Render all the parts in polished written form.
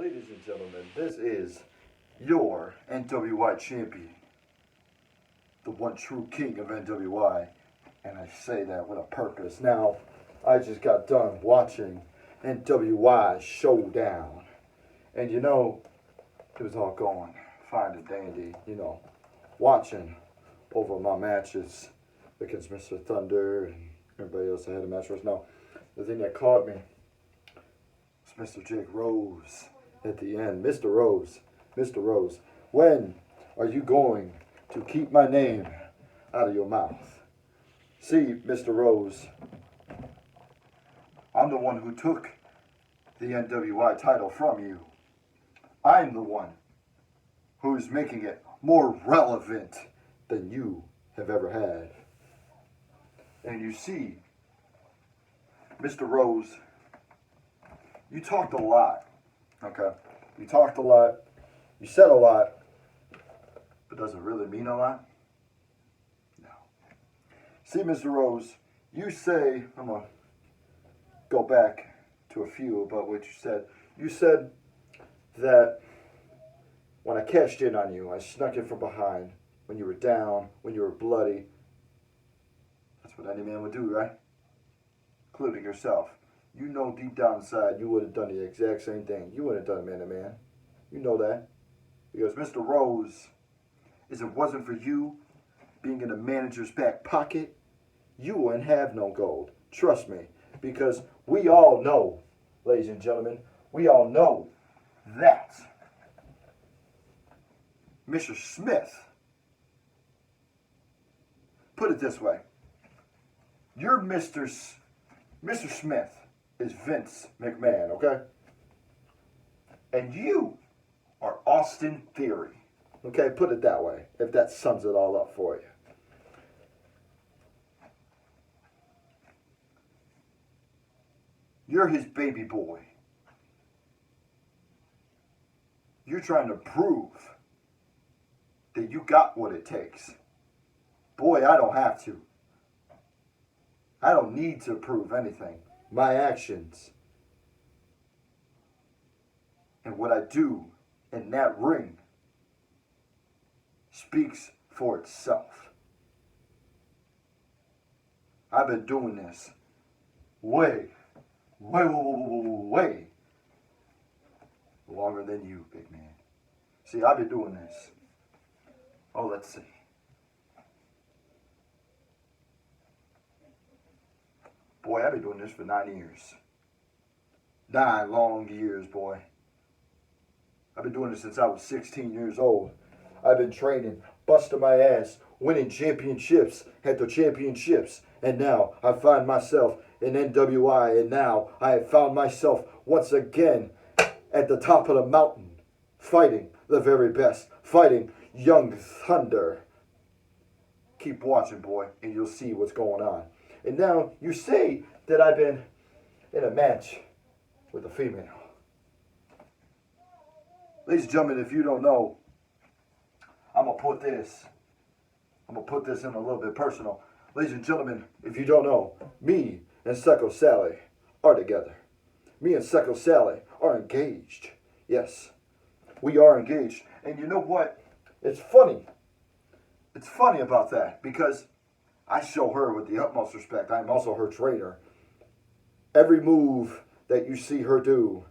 Ladies and gentlemen, this is your NWY champion, the one true king of NWY, and I say that with a purpose. Now, I just got done watching NWY Showdown, and it was all going fine and dandy, watching over my matches against Mr. Thunder and everybody else I had a match with. Now, the thing that caught me was Mr. Jake Rose at the end. Mr. Rose, when are you going to keep my name out of your mouth? See, Mr. Rose, I'm the one who took the NWI title from you. I'm the one who's making it more relevant than you have ever had. And you see, Mr. Rose, you talked a lot, okay? You talked a lot, you said a lot, but does it really mean a lot? No. See, Mr. Rose, you say, I'm going to go back to a few about what you said. You said that when I cashed in on you, I snuck in from behind, when you were down, when you were bloody. That's what any man would do, right? Including yourself. You know deep down inside you would have done the exact same thing. You wouldn't have done it man to man. You know that. Because Mr. Rose, if it wasn't for you being in the manager's back pocket, you wouldn't have no gold. Trust me. Because we all know, ladies and gentlemen, we all know that Mr. Smith, put it this way, you're Mr. Smith is Vince McMahon, okay? And you are Austin Theory. Okay, put it that way, if that sums it all up for you. You're his baby boy. You're trying to prove that you got what it takes. Boy, I don't have to. I don't need to prove anything. My actions and what I do in that ring speaks for itself. I've been doing this way longer than you, big man. See, I've been doing this. Oh, let's see. Boy, I've been doing this for 9 years. 9 long years, boy. I've been doing this since I was 16 years old. I've been training, busting my ass, winning championships at the championships. And now I find myself in NWI. And now I have found myself once again at the top of the mountain, fighting the very best, fighting Young Thunder. Keep watching, boy, and you'll see what's going on. And now you say that I've been in a match with a female. Ladies and gentlemen, if you don't know, I'm going to put this in a little bit personal. Ladies and gentlemen, if you don't know, me and Psycho Sally are together. Me and Psycho Sally are engaged. Yes, we are engaged. And you know what? It's funny. It's funny about that because I show her with the utmost respect. I'm also her trainer. Every move that you see her do,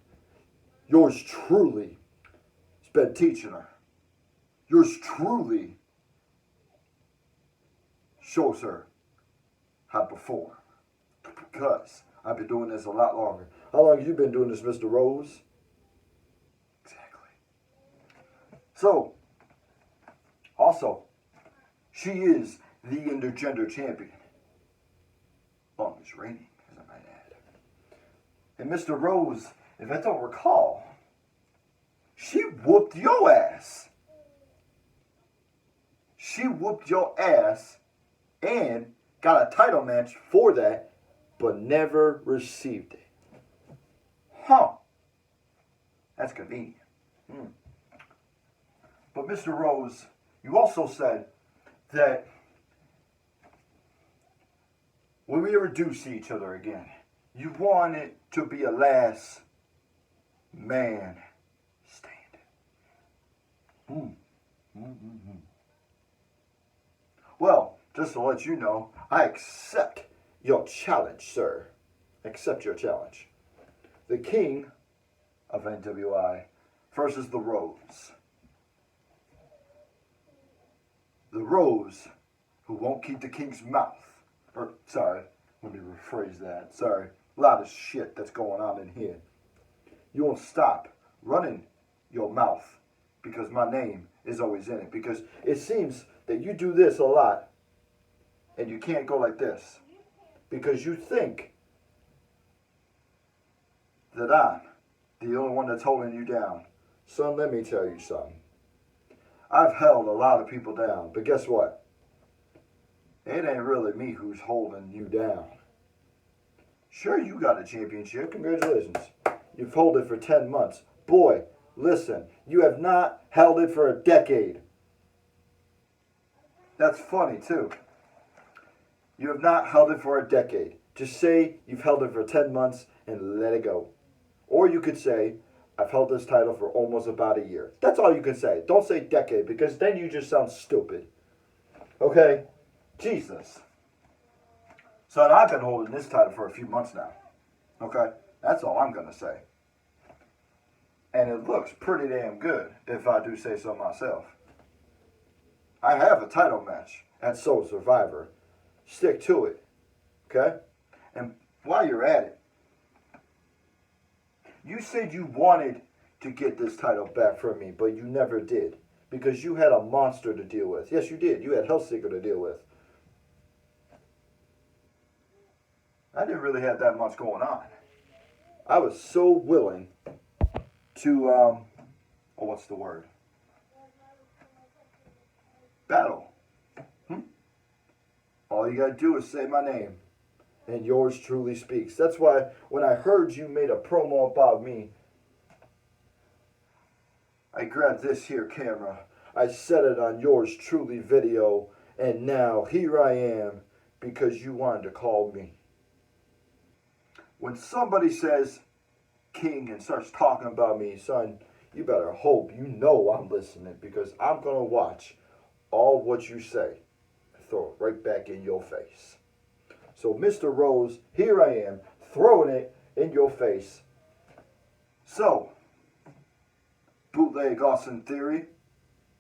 yours truly has been teaching her. Yours truly shows her how to perform. Because I've been doing this a lot longer. How long have you been doing this, Mr. Rose? Exactly. So, also, she is the intergender champion. Longest reigning, as I might add. And Mr. Rose, if I don't recall, she whooped your ass. She whooped your ass and got a title match for that, but never received it. Huh. That's convenient. But Mr. Rose, you also said that when we ever do see each other again, you want it to be a last man Mm. Mm-hmm. Well, just to let you know, I accept your challenge, sir. Accept your challenge. The king of NWI versus the Rose. The Rose who won't keep the king's mouth. Or, sorry, let me rephrase that. Sorry. A lot of shit that's going on in here. You won't stop running your mouth because my name is always in it. Because it seems that you do this a lot and you can't go like this. Because you think that I'm the only one that's holding you down. Son, let me tell you something. I've held a lot of people down, but guess what? It ain't really me who's holding you down. Sure, you got a championship. Congratulations. You've held it for 10 months. Boy, listen, you have not held it for a decade. That's funny, too. You have not held it for a decade. Just say you've held it for 10 months and let it go. Or you could say, I've held this title for almost about a year. That's all you can say. Don't say decade because then you just sound stupid. Okay? Jesus. Son, I've been holding this title for a few months now. Okay? That's all I'm going to say. And it looks pretty damn good, if I do say so myself. I have a title match at Soul Survivor. Stick to it. Okay? And while you're at it, you said you wanted to get this title back from me, but you never did. Because you had a monster to deal with. Yes, you did. You had Hellseeker to deal with. I didn't really have that much going on. I was so willing to, what's the word? Battle. All you gotta do is say my name. And yours truly speaks. That's why when I heard you made a promo about me, I grabbed this here camera. I set it on yours truly video. And now here I am because you wanted to call me. When somebody says king and starts talking about me, son, you better hope you know I'm listening because I'm going to watch all what you say and throw it right back in your face. So, Mr. Rose, here I am, throwing it in your face. So, Bootleg Austin Theory,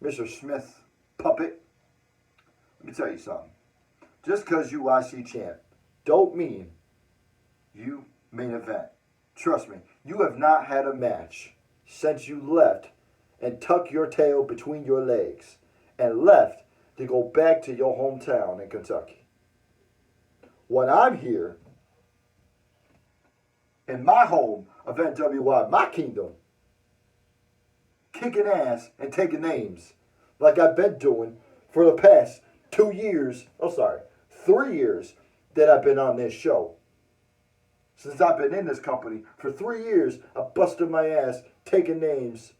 Mr. Smith Puppet, let me tell you something. Just because you IC champ don't mean you main event. Trust me, you have not had a match since you left and tucked your tail between your legs and left to go back to your hometown in Kentucky. When I'm here in my home of NWI, my kingdom, kicking ass and taking names like I've been doing for the past 3 years that I've been on this show. Since I've been in this company for 3 years, I busted my ass taking names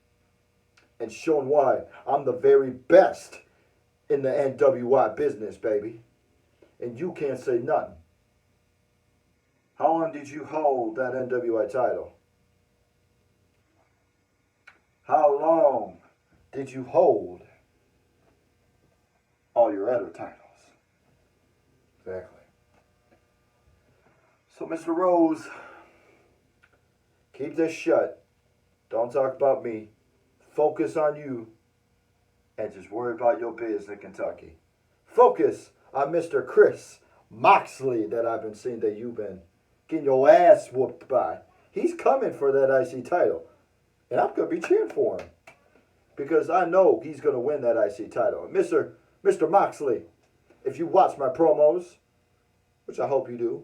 and showing why I'm the very best in the NWI business, baby. And you can't say nothing. How long did you hold that NWI title? How long did you hold all your other titles? Exactly. So, Mr. Rose, keep this shut. Don't talk about me. Focus on you. And just worry about your biz in Kentucky. Focus on Mr. Chris Moxley that I've been seeing that you've been getting your ass whooped by. He's coming for that IC title. And I'm going to be cheering for him. Because I know he's going to win that IC title. Mr. Moxley, if you watch my promos, which I hope you do,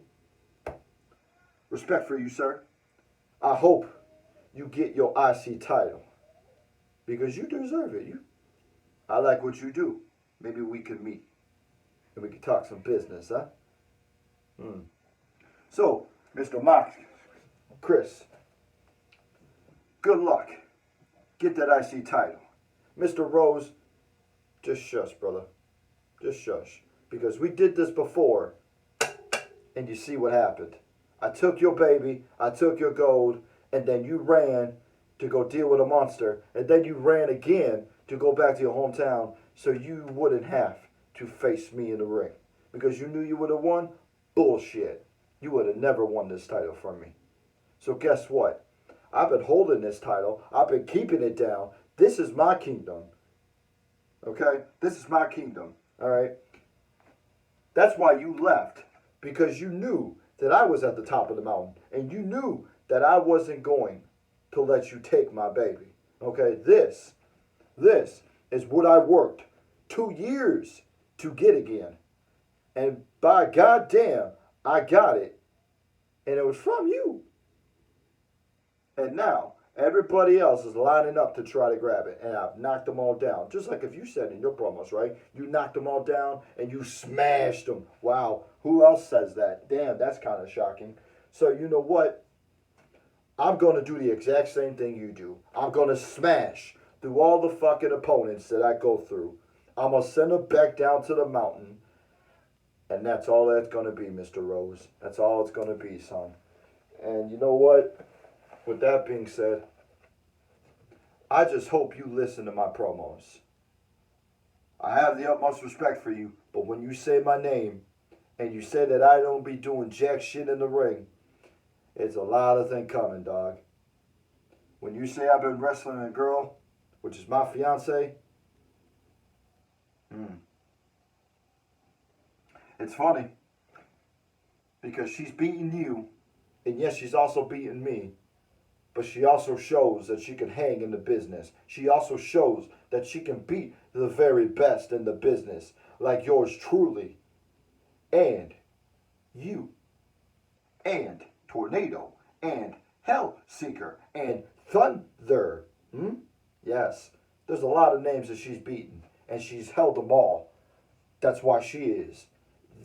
respect for you, sir. I hope you get your IC title. Because you deserve it. I like what you do. Maybe we could meet. And we could talk some business, huh? So, Mr. Chris, good luck. Get that IC title. Mr. Rose, just shush, brother. Just shush. Because we did this before, and you see what happened. I took your baby, I took your gold, and then you ran to go deal with a monster, and then you ran again to go back to your hometown so you wouldn't have to face me in the ring. Because you knew you would have won? Bullshit. You would have never won this title from me. So guess what? I've been holding this title. I've been keeping it down. This is my kingdom. Okay? This is my kingdom. Alright? That's why you left. Because you knew that I was at the top of the mountain. And you knew that I wasn't going to let you take my baby. Okay? This is what I worked 2 years to get again. And by goddamn, I got it. And it was from you. And now, everybody else is lining up to try to grab it. And I've knocked them all down. Just like if you said in your promos, right? You knocked them all down and you smashed them. Wow. Who else says that? Damn, that's kind of shocking. So you know what? I'm going to do the exact same thing you do. I'm going to smash through all the fucking opponents that I go through. I'm going to send them back down to the mountain. And that's all that's going to be, Mr. Rose. That's all it's going to be, son. And you know what? With that being said, I just hope you listen to my promos. I have the utmost respect for you, but when you say my name and you say that I don't be doing jack shit in the ring, it's a lot of things coming, dog. When you say I've been wrestling a girl, which is my fiance, it's funny because she's beating you, and yes, she's also beating me, but she also shows that she can hang in the business. She also shows that she can beat the very best in the business, like yours truly, and you, and Tornado, and Hellseeker, and Thunder. Yes, there's a lot of names that she's beaten, and she's held them all. That's why she is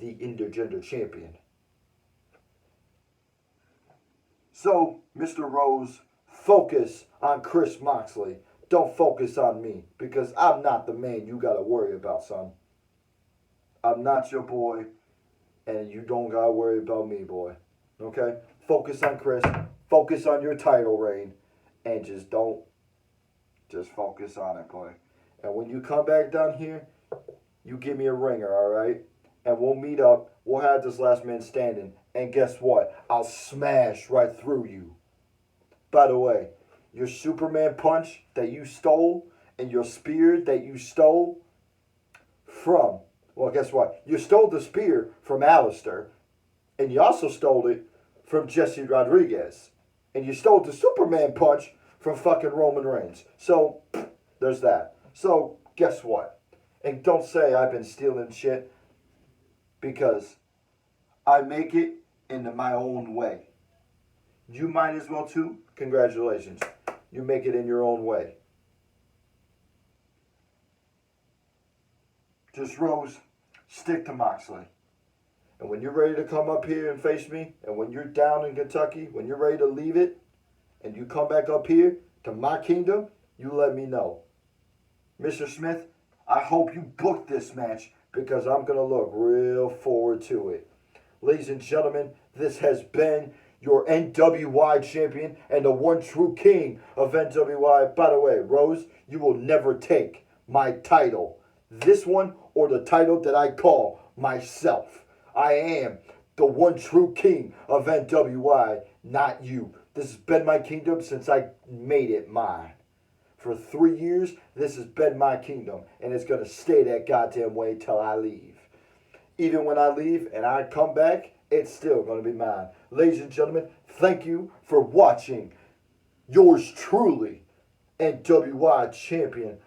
the intergender champion. So, Mr. Rose, focus on Chris Moxley. Don't focus on me, because I'm not the man you gotta worry about, son. I'm not your boy, and you don't gotta worry about me, boy. Okay? Focus on Chris. Focus on your title reign, and just focus on it, boy. And when you come back down here, you give me a ringer, alright? And we'll meet up. We'll have this last man standing. And guess what? I'll smash right through you. By the way, your Superman punch that you stole and your spear that you stole from, well, guess what? You stole the spear from Alistair. And you also stole it from Jesse Rodriguez. And you stole the Superman punch from fucking Roman Reigns. So, there's that. So, guess what? And don't say I've been stealing shit, because I make it in my own way. You might as well too. Congratulations. You make it in your own way. Just Rose, stick to Moxley. And when you're ready to come up here and face me, and when you're down in Kentucky, when you're ready to leave it, and you come back up here to my kingdom, you let me know. Mr. Smith, I hope you book this match, because I'm going to look real forward to it. Ladies and gentlemen, this has been your NWY champion and the one true king of NWY. By the way, Rose, you will never take my title. This one or the title that I call myself. I am the one true king of NWY, not you. This has been my kingdom since I made it mine. For 3 years, this has been my kingdom, and it's going to stay that goddamn way till I leave. Even when I leave and I come back, it's still going to be mine. Ladies and gentlemen, thank you for watching. Yours truly, NWY champion.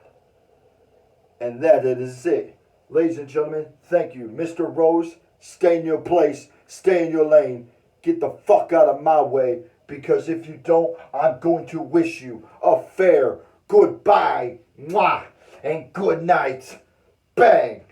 And that is it. Ladies and gentlemen, thank you. Mr. Rose, stay in your place. Stay in your lane. Get the fuck out of my way, because if you don't, I'm going to wish you a fair goodbye, mwah, and good night. Bang.